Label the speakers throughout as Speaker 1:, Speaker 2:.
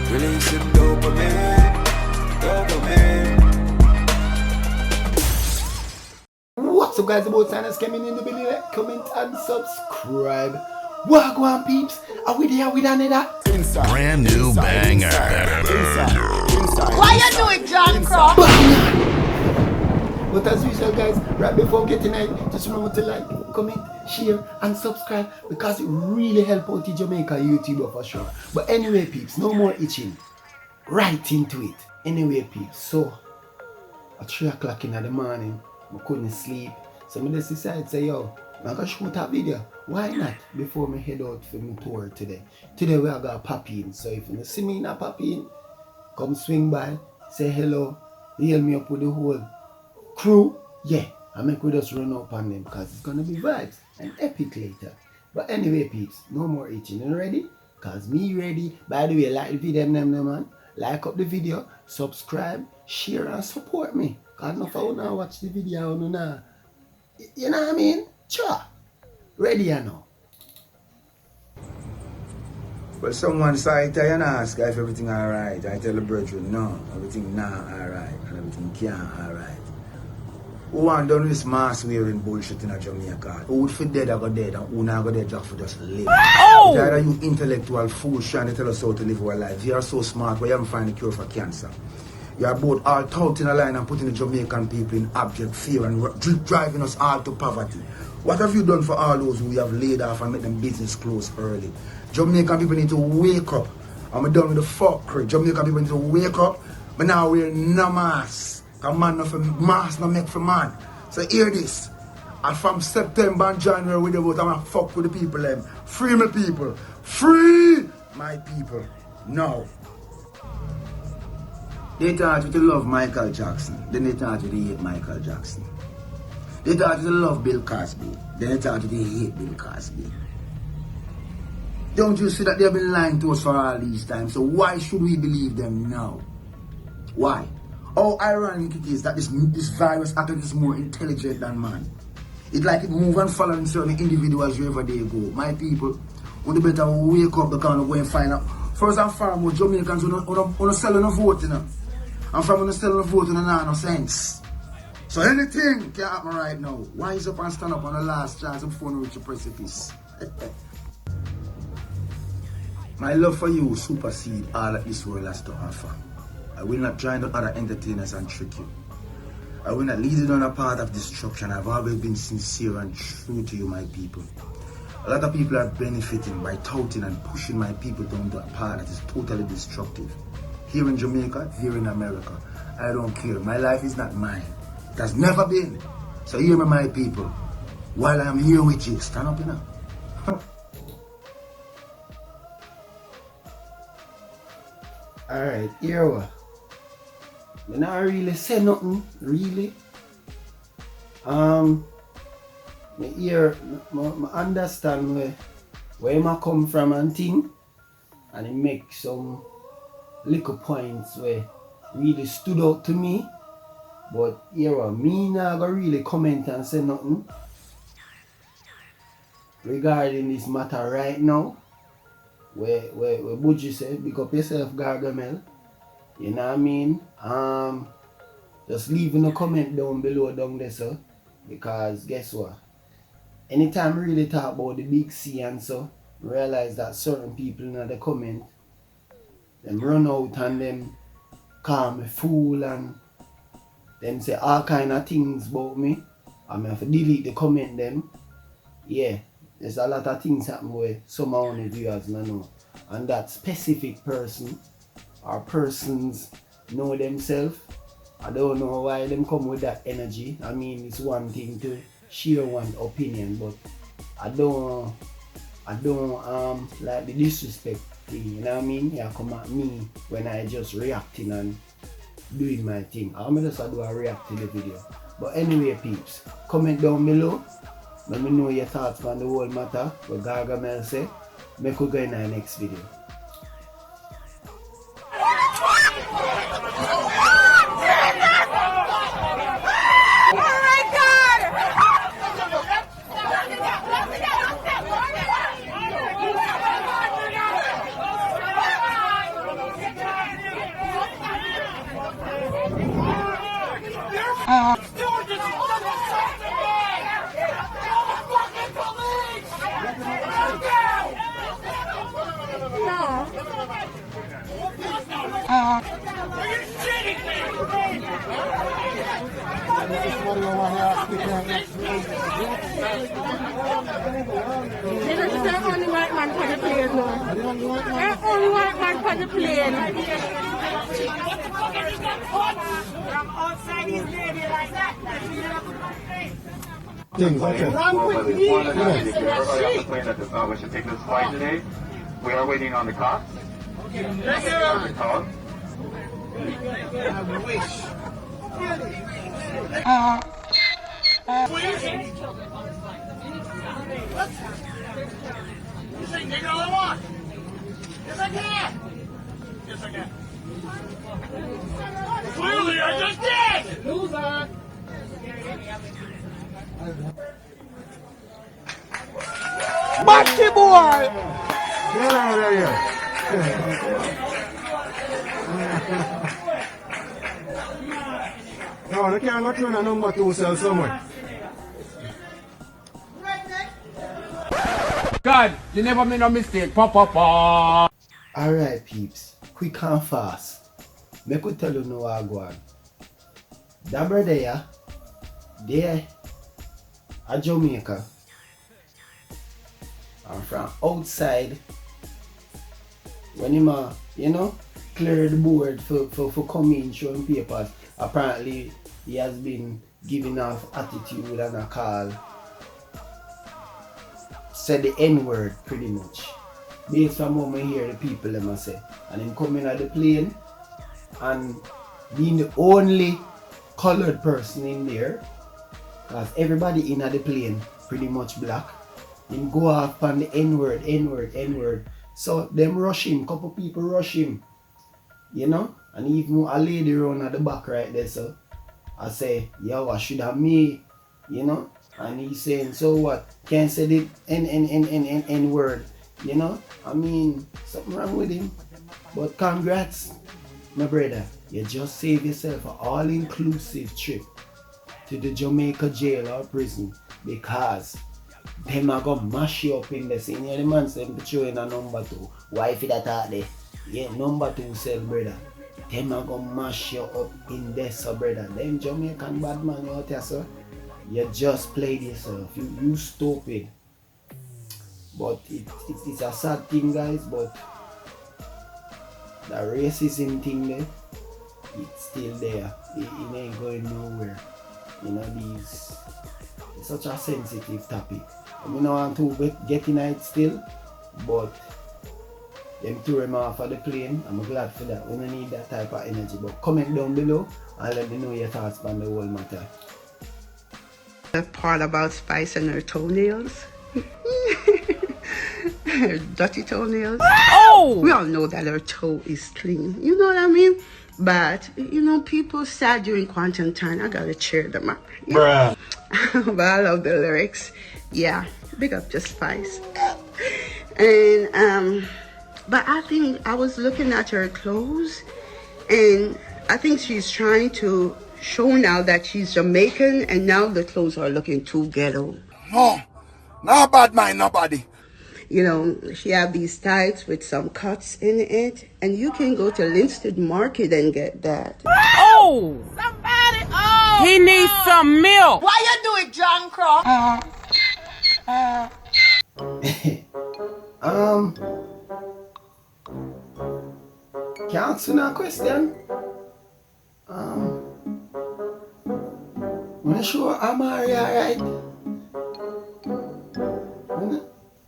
Speaker 1: Releasing dopamine.
Speaker 2: What's up, guys? About Sinus coming in the video. Comment and subscribe. Wagwan peeps, are we there with another
Speaker 3: Brand new banger.
Speaker 4: Why you doing, John Cross?
Speaker 2: But as usual, guys, right before getting it, just remember to like, comment, share, and subscribe because it really helps out the Jamaica YouTuber for sure. But anyway, peeps, no more itching. Right into it. Anyway, peeps, so at 3 o'clock in the morning, I couldn't sleep. So I just decided, say, yo, I'm gonna shoot a video. Why not? Before I head out for my tour today. Today we are gonna pop in. So if you see me in a pop in, come swing by, say hello, heal me up with the whole crew. Yeah, I make we just run up on them because it's gonna be vibes and epic later. But anyway, peeps, no more itching. You ready? Cause me ready. By the way, like the video, man. Like up the video, subscribe, share, and support me. Cause enough of you now watch the video, you know what I mean? Sure. Ready or no?
Speaker 5: Well, someone said, I ask if everything alright. I tell the brethren, no, everything not alright, and everything can't alright. Who want done this mask wearing bullshit in Jamaica? Who would fit dead or go dead, and who not go dead just for just live? Oh! It's either you intellectual fools trying to tell us how to live our life. You are so smart, but you haven't found the cure for cancer. You are both all out in a line and putting the Jamaican people in abject fear and driving us all to poverty. What have you done for all those who you have laid off and make them business close early? Jamaican people need to wake up. I'm done with the fuckery. Jamaican people need to wake up. But now we're no mask. Because man not for mask, not make for man. So hear this. And from September and January with the vote, I'm going to fuck with the people. Free my people. Free my people. Now. They thought you to love Michael Jackson. Then they thought you to hate Michael Jackson. They thought you to love Bill Cosby. Then they thought you to hate Bill Cosby. Don't you see that they have been lying to us for all these times? So why should we believe them now? Why? How ironic it is that this virus actually is more intelligent than man. It's like it move and follow certain individuals wherever they go. My people, we better wake up because we go and find out. First and foremost, Jamaicans are selling a vote, you know. And from when selling a vote, you know, no sense. So anything can happen right now. Wise up and stand up on the last chance before you reach the precipice. My love for you supersede all that this world has to offer. I will not join the other entertainers and trick you. I will not lead you on a path of destruction. I've always been sincere and true to you, my people. A lot of people are benefiting by touting and pushing my people down the path that is totally destructive. Here in Jamaica, here in America, I don't care. My life is not mine. It has never been. So hear me, my people. While I am here with you, stand up, you know.
Speaker 2: Alright, here we are. I not really say nothing, really. I understand where I come from and thing, and it makes some little points where really stood out to me. But here me not gonna really comment and say nothing regarding this matter right now. Where Buju said, pick up yourself, Gargamel. You know what I mean? Just leaving a comment down below down there, sir. Because guess what? Anytime we really talk about the big C and so, realize that certain people in the comment, them run out and them call me fool and them say all kind of things about me. I have to delete the comment them. Yeah, there's a lot of things happen where some of the viewers don't know. And that specific person or persons know themselves. I don't know why them come with that energy. I mean, it's one thing to share one opinion, but I don't like the disrespect thing, you know what I mean? Yeah, come at me when I just reacting and doing my thing. I'm just do a react to the video. But anyway, peeps, comment down below. Let me know your thoughts on the whole matter. What Gargamel say. Make we go in our next video.
Speaker 4: There's only white man for the plane now. There's only white man for the plane. From outside his lady like that.
Speaker 6: Things like that.
Speaker 7: We should take this flight today. We are waiting on the cops.
Speaker 8: You say nigga all I want? Yes, I can. Yes, I can. Clearly, I just did. Loser.
Speaker 6: Batty boy! Get out of here! No, they can't go through the number 2 cell somewhere.
Speaker 9: God, you never made no mistake, papa.
Speaker 2: Alright, peeps. Quick and fast. Me could tell you no I go on. That brother here, there at Jamaica. And from outside, when him clear the board for coming, showing papers, apparently he has been giving off attitude and a call. Said the N-word pretty much. Based on what I hear the people them say. And him coming at the plane and being the only colored person in there. Because everybody in at the plane pretty much black. Him go off on the N-word, N-word, N-word. So them rush him, couple people rush him. You know? And even a lady run at the back right there, so I say, yo, I should have me, you know? And he's saying, so what? Can't say the N-word, you know? I mean, something wrong with him. But congrats, my brother. You just saved yourself an all-inclusive trip to the Jamaica jail or prison because them are gonna mash you up in the scene. You know the man saying put you in a number 2. Why if that out there? Yeah, number 2 cell, brother. Them are gonna mash you up in there, so brother. Them Jamaican bad man out there, sir. You just played yourself. You stupid. But it's a sad thing, guys, but the racism thing there, it's still there. It ain't going nowhere. You know, it's such a sensitive topic. I mean, I want to get in it still, but them threw him off of the plane. I'm glad for that. We don't need that type of energy. But comment down below and let me know your thoughts on the whole matter.
Speaker 10: The part about Spice and her toenails. Her dirty toenails. Oh! We all know that her toe is clean. You know what I mean? But, you know, people sad during quarantine. I gotta cheer them up. Bruh. But I love the lyrics. Yeah, big up to Spice. And, but I think I was looking at her clothes and I think she's trying to show now that she's Jamaican and now the clothes are looking too ghetto.
Speaker 6: No, not bad mind, nobody.
Speaker 10: You know, she have these tights with some cuts in it and you can go to Linstead Market and get that.
Speaker 4: Oh! Somebody! Oh!
Speaker 9: He needs some milk.
Speaker 4: Why you do it, John Croft?
Speaker 2: Can I answer that question? When you sure Amari alright?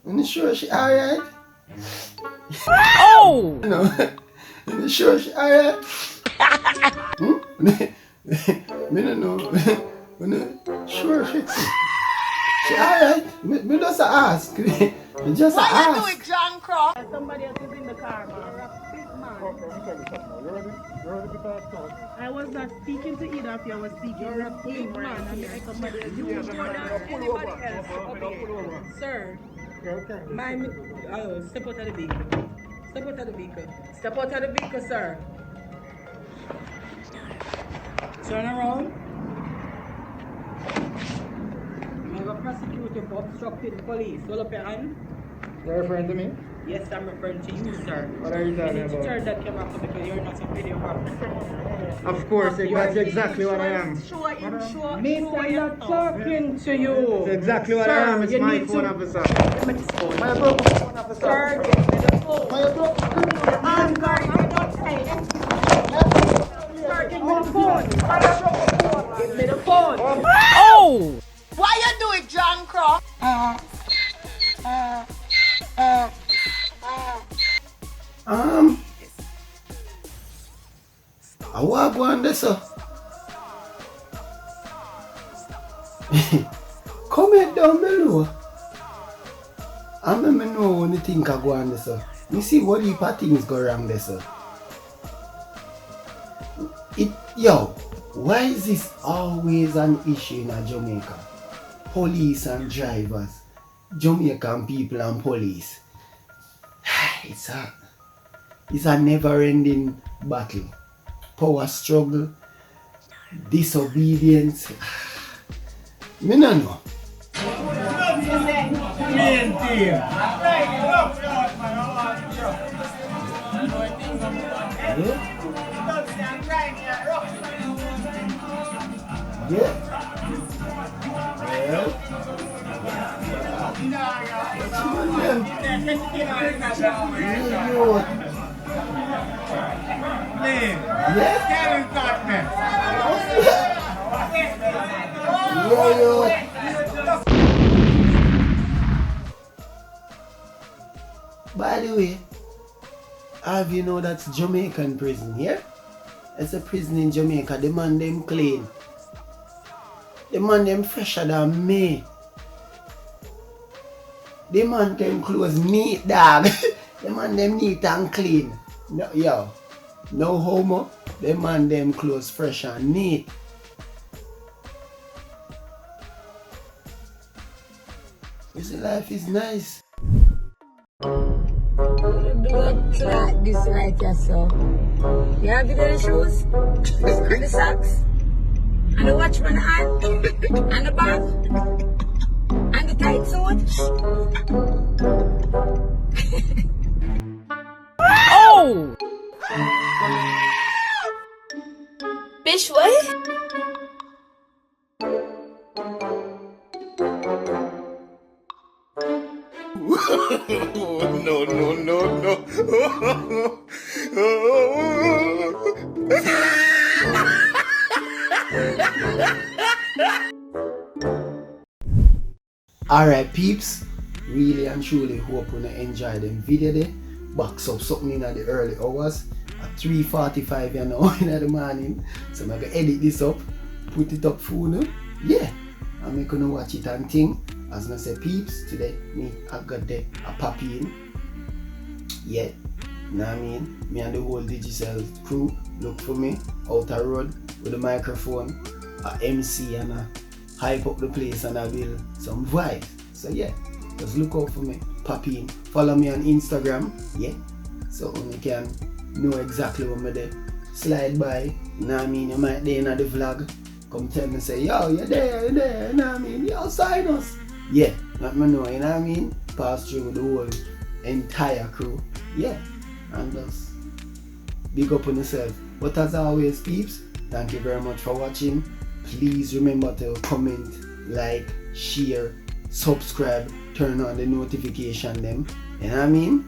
Speaker 2: When you sure she alright?
Speaker 9: Oh!
Speaker 2: No. When you sure she alright? Me don't know. When you sure she alright? Me just ask. Me just
Speaker 4: Why
Speaker 2: ask.
Speaker 4: you do it, John Croft?
Speaker 11: Somebody else is in the car, man. I was not speaking to either of you. I was speaking to him, man. I mean, somebody else. You more than anybody else. Okay. Sir. Step out of the vehicle. Step out of the vehicle. Step out of the vehicle, sir. Turn around. I'm going to prosecute you for obstructing the police. Hold up your hand.
Speaker 6: You're referring to me?
Speaker 11: Yes, I'm referring to you, sir.
Speaker 6: What are you talking
Speaker 11: It's
Speaker 6: about?
Speaker 11: sir that came after because you're not a videographer.
Speaker 6: Of course, that's exactly what I am.
Speaker 11: Me, I'm not talking to you.
Speaker 6: That's exactly what
Speaker 11: Sir,
Speaker 6: I am. It's
Speaker 11: you
Speaker 6: my
Speaker 11: need
Speaker 6: phone,
Speaker 11: to-
Speaker 6: officer.
Speaker 11: Give me this phone.
Speaker 6: My broken phone, officer.
Speaker 11: Sir, give me the phone.
Speaker 6: My broken phone.
Speaker 11: I'm sorry, I don't say it. Sir, give me the phone. Give me the phone.
Speaker 9: Oh!
Speaker 4: Why you do it, John Croft?
Speaker 2: I walk on this, sir. Comment down below. I let me know when you think I go on this, sir. You see what heap of things go wrong there, sir. Yo, why is this always an issue in Jamaica? Police and drivers, Jamaican people and police. It's a never-ending battle. Power struggle, disobedience. Me no know. By the way, have you know that's Jamaican prison here? It's a prison in Jamaica. The man them clean. The man them fresher than me. The man them clothes neat, dog. The man them neat and clean. No, yo, no homo. The man them clothes fresh and neat. You see, life is nice.
Speaker 4: Like this right here, so. You have the shoes, and the socks, and the watchman hat, and the bag, and the tight suit.
Speaker 9: Oh!
Speaker 4: Bitch, what?
Speaker 6: No, no, no, no.
Speaker 2: Alright peeps, really and truly hope you enjoy them video there. Box up something in the early hours at 3:45 you know in the morning. So I'm gonna edit this up, put it up for you. Yeah, I'm gonna watch it and think. As I say peeps, today I got the a poppy in. Yeah, you know what I mean? Me and the whole digital crew look for me out the road with a microphone, a MC and a hype up the place and I build some vibes. So yeah, just look out for me, pop in. Follow me on Instagram, yeah. So you can know exactly what me there. Slide by, you know what I mean? You might be in the vlog. Come tell me say, yo, you're there, you know what I mean? Yo, sign us. Yeah, let me know, you know what I mean? Pass through the whole entire crew. Yeah, and just big up on yourself. But as always peeps, thank you very much for watching. Please remember to comment, like, share, subscribe, turn on the notification them. You know what I mean?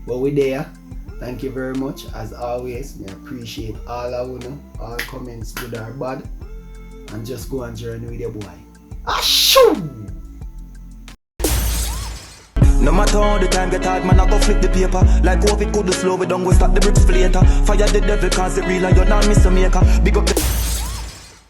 Speaker 2: But we're there. Thank you very much. As always, I appreciate all of you, all comments, good or bad. And just go on journey with your boy. Ashoo!
Speaker 1: No matter how the time get hard, man, I go flip the paper. Like COVID could slow, we don't go stop the bricks for later. Fire the devil cause it real and you're not Mr. Maker. Big up the